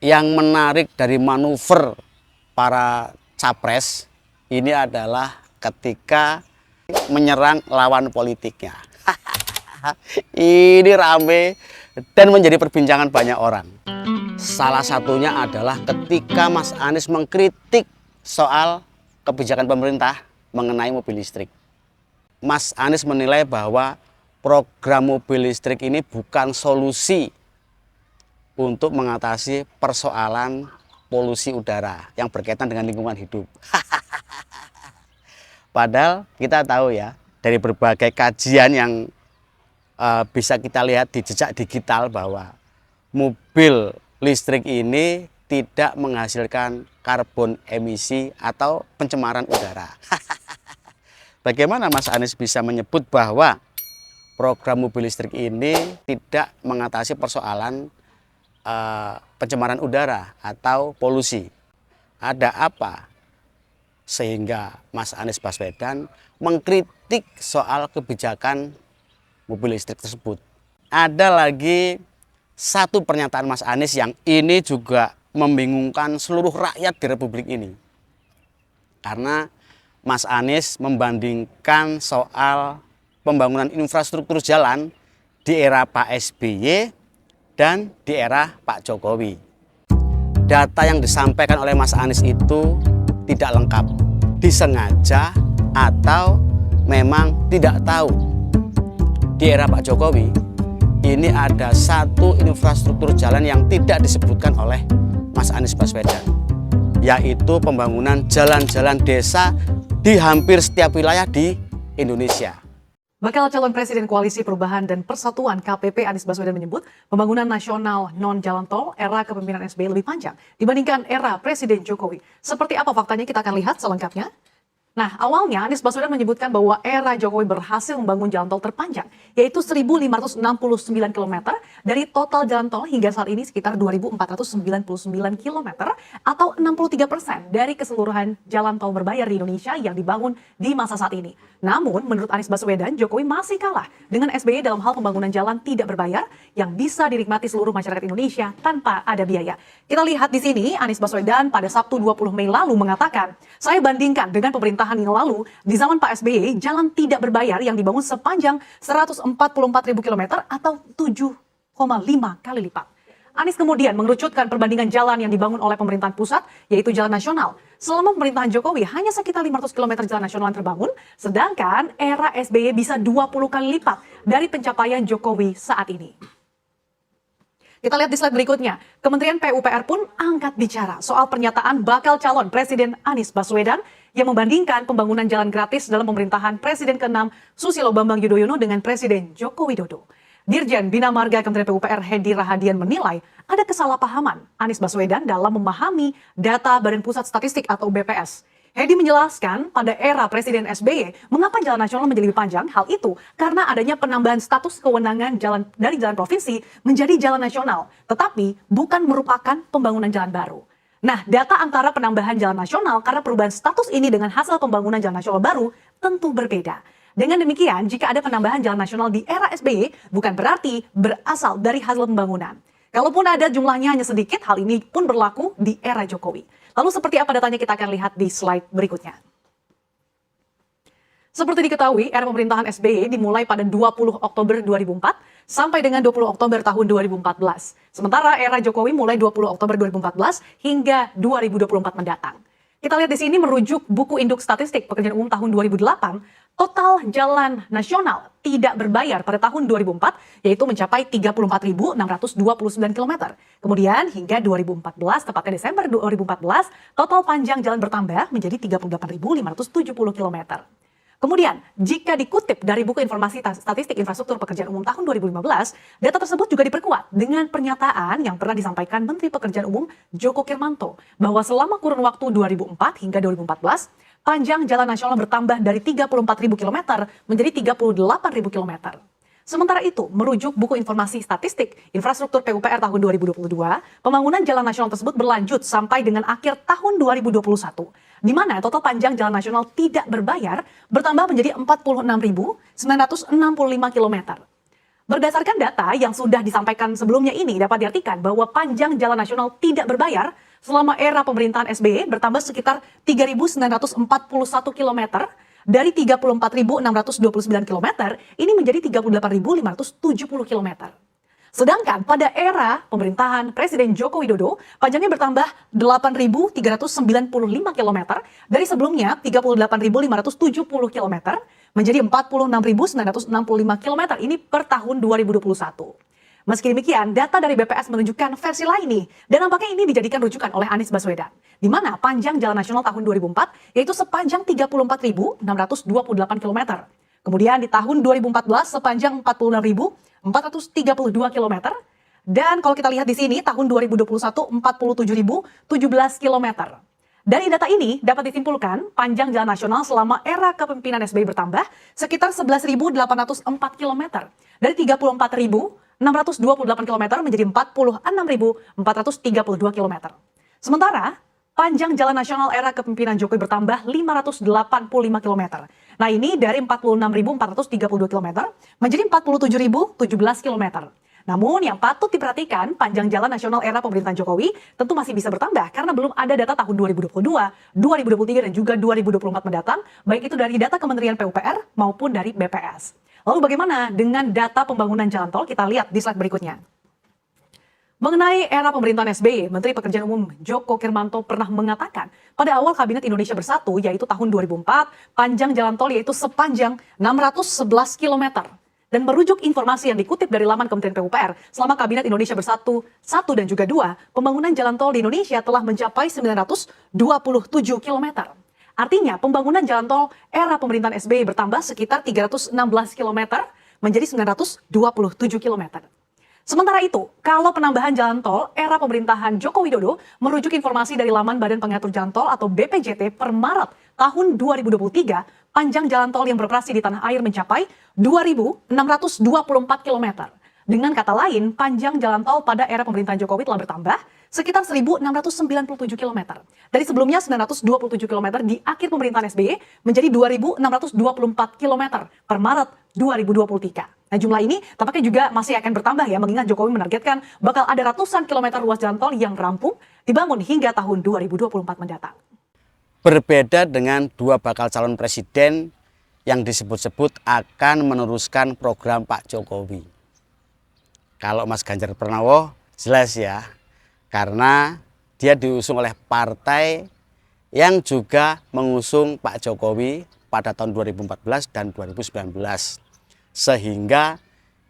Yang menarik dari manuver para capres ini adalah ketika menyerang lawan politiknya. Ini rame dan menjadi perbincangan banyak orang. Salah satunya adalah ketika Mas Anies mengkritik soal kebijakan pemerintah mengenai mobil listrik. Mas Anies menilai bahwa program mobil listrik ini bukan solusi untuk mengatasi persoalan polusi udara yang berkaitan dengan lingkungan hidup. Padahal kita tahu ya, dari berbagai kajian yang bisa kita lihat di jejak digital bahwa mobil listrik ini tidak menghasilkan karbon emisi atau pencemaran udara. Bagaimana Mas Anies bisa menyebut bahwa program mobil listrik ini tidak mengatasi persoalan pencemaran udara atau polusi? Ada apa sehingga Mas Anies Baswedan mengkritik soal kebijakan mobil listrik tersebut? Ada lagi satu pernyataan Mas Anies yang ini juga membingungkan seluruh rakyat di Republik ini. Karena Mas Anies membandingkan soal pembangunan infrastruktur jalan di era Pak SBY dan di era Pak Jokowi. Data yang disampaikan oleh Mas Anies itu tidak lengkap, disengaja atau memang tidak tahu. Di era Pak Jokowi, ini ada satu infrastruktur jalan yang tidak disebutkan oleh Mas Anies Baswedan, yaitu pembangunan jalan-jalan desa di hampir setiap wilayah di Indonesia. Bakal calon Presiden Koalisi Perubahan dan Persatuan KPP Anies Baswedan menyebut pembangunan nasional non-jalan tol era kepemimpinan SBY lebih panjang dibandingkan era Presiden Jokowi. Seperti apa faktanya kita akan lihat selengkapnya. Nah, awalnya Anies Baswedan menyebutkan bahwa era Jokowi berhasil membangun jalan tol terpanjang, yaitu 1.569 km dari total jalan tol hingga saat ini sekitar 2.499 km atau 63% dari keseluruhan jalan tol berbayar di Indonesia yang dibangun di masa saat ini. Namun, menurut Anies Baswedan, Jokowi masih kalah dengan SBY dalam hal pembangunan jalan tidak berbayar yang bisa dinikmati seluruh masyarakat Indonesia tanpa ada biaya. Kita lihat di sini, Anies Baswedan pada Sabtu 20 Mei lalu mengatakan, "Saya bandingkan dengan pemerintahan yang lalu, di zaman Pak SBY, jalan tidak berbayar yang dibangun sepanjang 144.000 km atau 7,5 kali lipat." Anies kemudian mengerucutkan perbandingan jalan yang dibangun oleh pemerintahan pusat, yaitu jalan nasional. Selama pemerintahan Jokowi, hanya sekitar 500 km jalan nasional yang terbangun, sedangkan era SBY bisa 20 kali lipat dari pencapaian Jokowi saat ini. Kita lihat di slide berikutnya, Kementerian PUPR pun angkat bicara soal pernyataan bakal calon Presiden Anies Baswedan yang membandingkan pembangunan jalan gratis dalam pemerintahan Presiden ke-6 Susilo Bambang Yudhoyono dengan Presiden Joko Widodo. Dirjen Bina Marga Kementerian PUPR Hedi Rahadian menilai ada kesalahpahaman Anies Baswedan dalam memahami data Badan Pusat Statistik atau BPS. Hedi menjelaskan pada era Presiden SBY, mengapa jalan nasional menjadi lebih panjang? Hal itu karena adanya penambahan status kewenangan jalan dari jalan provinsi menjadi jalan nasional, tetapi bukan merupakan pembangunan jalan baru. Nah, data antara penambahan jalan nasional karena perubahan status ini dengan hasil pembangunan jalan nasional baru tentu berbeda. Dengan demikian, jika ada penambahan jalan nasional di era SBY, bukan berarti berasal dari hasil pembangunan. Kalaupun ada jumlahnya hanya sedikit, hal ini pun berlaku di era Jokowi. Lalu seperti apa datanya kita akan lihat di slide berikutnya. Seperti diketahui, era pemerintahan SBY dimulai pada 20 Oktober 2004 sampai dengan 20 Oktober tahun 2014. Sementara era Jokowi mulai 20 Oktober 2014 hingga 2024 mendatang. Kita lihat di sini merujuk buku Induk Statistik Pekerjaan Umum tahun 2008, total jalan nasional tidak berbayar pada tahun 2004 yaitu mencapai 34.629 km. Kemudian hingga 2014, tepatnya Desember 2014, total panjang jalan bertambah menjadi 38.570 km. Kemudian, jika dikutip dari buku Informasi Statistik Infrastruktur Pekerjaan Umum tahun 2015, data tersebut juga diperkuat dengan pernyataan yang pernah disampaikan Menteri Pekerjaan Umum Joko Kirmanto bahwa selama kurun waktu 2004 hingga 2014, panjang jalan nasional bertambah dari 34.000 km menjadi 38.000 km. Sementara itu, merujuk buku Informasi Statistik Infrastruktur PUPR tahun 2022, pembangunan jalan nasional tersebut berlanjut sampai dengan akhir tahun 2021, di mana total panjang jalan nasional tidak berbayar bertambah menjadi 46.965 km. Berdasarkan data yang sudah disampaikan sebelumnya ini, dapat diartikan bahwa panjang jalan nasional tidak berbayar selama era pemerintahan SBY bertambah sekitar 3.941 km dari 34.629 km ini menjadi 38.570 km. Sedangkan pada era pemerintahan Presiden Joko Widodo, panjangnya bertambah 8.395 km dari sebelumnya 38.570 km menjadi 46.965 km ini per tahun 2021. Meski demikian, data dari BPS menunjukkan versi lain nih, dan nampaknya ini dijadikan rujukan oleh Anies Baswedan, di mana panjang jalan nasional tahun 2004 yaitu sepanjang 34.628 km. Kemudian di tahun 2014 sepanjang 46.432 km. Dan kalau kita lihat di sini tahun 2021 47.017 km. Dari data ini dapat disimpulkan panjang jalan nasional selama era kepemimpinan SBY bertambah sekitar 11.804 km. Dari 34.628 km menjadi 46.432 km. Sementara panjang jalan nasional era kepemimpinan Jokowi bertambah 585 km. Nah ini dari 46.432 km menjadi 47.017 km. Namun yang patut diperhatikan, panjang jalan nasional era pemerintahan Jokowi tentu masih bisa bertambah karena belum ada data tahun 2022, 2023 dan juga 2024 mendatang, baik itu dari data Kementerian PUPR maupun dari BPS. Lalu bagaimana dengan data pembangunan jalan tol? Kita lihat di slide berikutnya. Mengenai era pemerintahan SBY, Menteri Pekerjaan Umum Joko Kirmanto pernah mengatakan pada awal Kabinet Indonesia Bersatu, yaitu tahun 2004, panjang jalan tol yaitu sepanjang 611 km. Dan merujuk informasi yang dikutip dari laman Kementerian PUPR, selama Kabinet Indonesia Bersatu 1 dan juga 2, pembangunan jalan tol di Indonesia telah mencapai 927 km. Artinya, pembangunan jalan tol era pemerintahan SBY bertambah sekitar 316 km menjadi 927 km. Sementara itu, kalau penambahan jalan tol era pemerintahan Joko Widodo merujuk informasi dari laman Badan Pengatur Jalan Tol atau BPJT per Maret tahun 2023, panjang jalan tol yang beroperasi di tanah air mencapai 2.624 km. Dengan kata lain, panjang jalan tol pada era pemerintahan Jokowi telah bertambah sekitar 1.697 km. Dari sebelumnya 927 km di akhir pemerintahan SBY menjadi 2.624 km per Maret 2023. Nah jumlah ini tampaknya juga masih akan bertambah ya, mengingat Jokowi menargetkan bakal ada ratusan kilometer ruas jalan tol yang rampung dibangun hingga tahun 2024 mendatang. Berbeda dengan dua bakal calon presiden yang disebut-sebut akan meneruskan program Pak Jokowi. Kalau Mas Ganjar Pranowo jelas ya, karena dia diusung oleh partai yang juga mengusung Pak Jokowi pada tahun 2014 dan 2019. Sehingga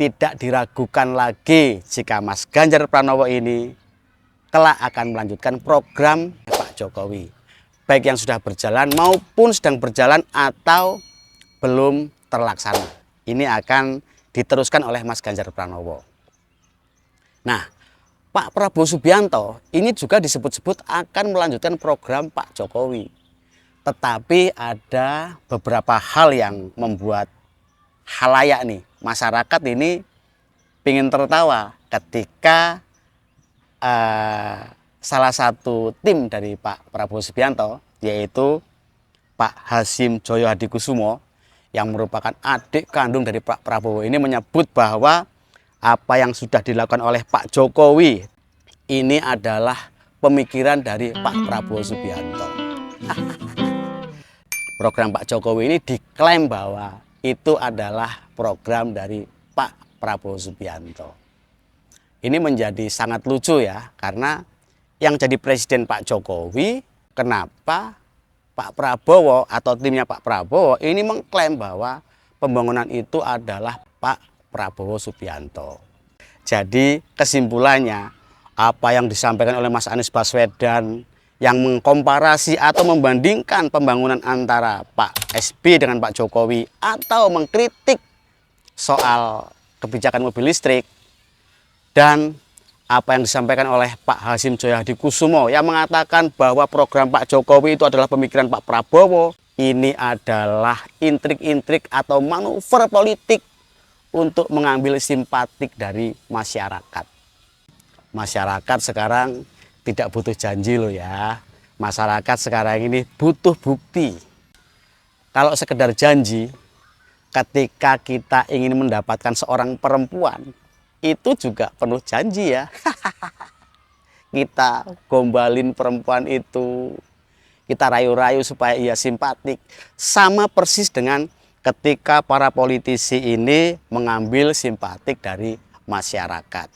tidak diragukan lagi jika Mas Ganjar Pranowo ini kelak akan melanjutkan program Pak Jokowi. Baik yang sudah berjalan maupun sedang berjalan atau belum terlaksana. Ini akan diteruskan oleh Mas Ganjar Pranowo. Nah, Pak Prabowo Subianto ini juga disebut-sebut akan melanjutkan program Pak Jokowi. Tetapi ada beberapa hal yang membuat halayak nih, masyarakat ini ingin tertawa ketika salah satu tim dari Pak Prabowo Subianto, yaitu Pak Hasyim Joyo Hadikusumo, yang merupakan adik kandung dari Pak Prabowo ini menyebut bahwa apa yang sudah dilakukan oleh Pak Jokowi ini adalah pemikiran dari Pak Prabowo Subianto. Program Pak Jokowi ini diklaim bahwa itu adalah program dari Pak Prabowo Subianto. Ini menjadi sangat lucu ya, karena yang jadi presiden Pak Jokowi, kenapa Pak Prabowo atau timnya Pak Prabowo ini mengklaim bahwa pembangunan itu adalah Pak Prabowo Subianto. Jadi kesimpulannya, apa yang disampaikan oleh Mas Anies Baswedan yang mengkomparasi atau membandingkan pembangunan antara Pak SBY dengan Pak Jokowi atau mengkritik soal kebijakan mobil listrik, dan apa yang disampaikan oleh Pak Hasyim Joyo Hadikusumo yang mengatakan bahwa program Pak Jokowi itu adalah pemikiran Pak Prabowo, ini adalah intrik-intrik atau manuver politik untuk mengambil simpatik dari masyarakat. Masyarakat sekarang tidak butuh janji loh ya. Masyarakat sekarang ini butuh bukti. Kalau sekedar janji, ketika kita ingin mendapatkan seorang perempuan, itu juga penuh janji ya. Kita gombalin perempuan itu, kita rayu-rayu supaya ia simpatik. Sama persis dengan ketika para politisi ini mengambil simpatik dari masyarakat.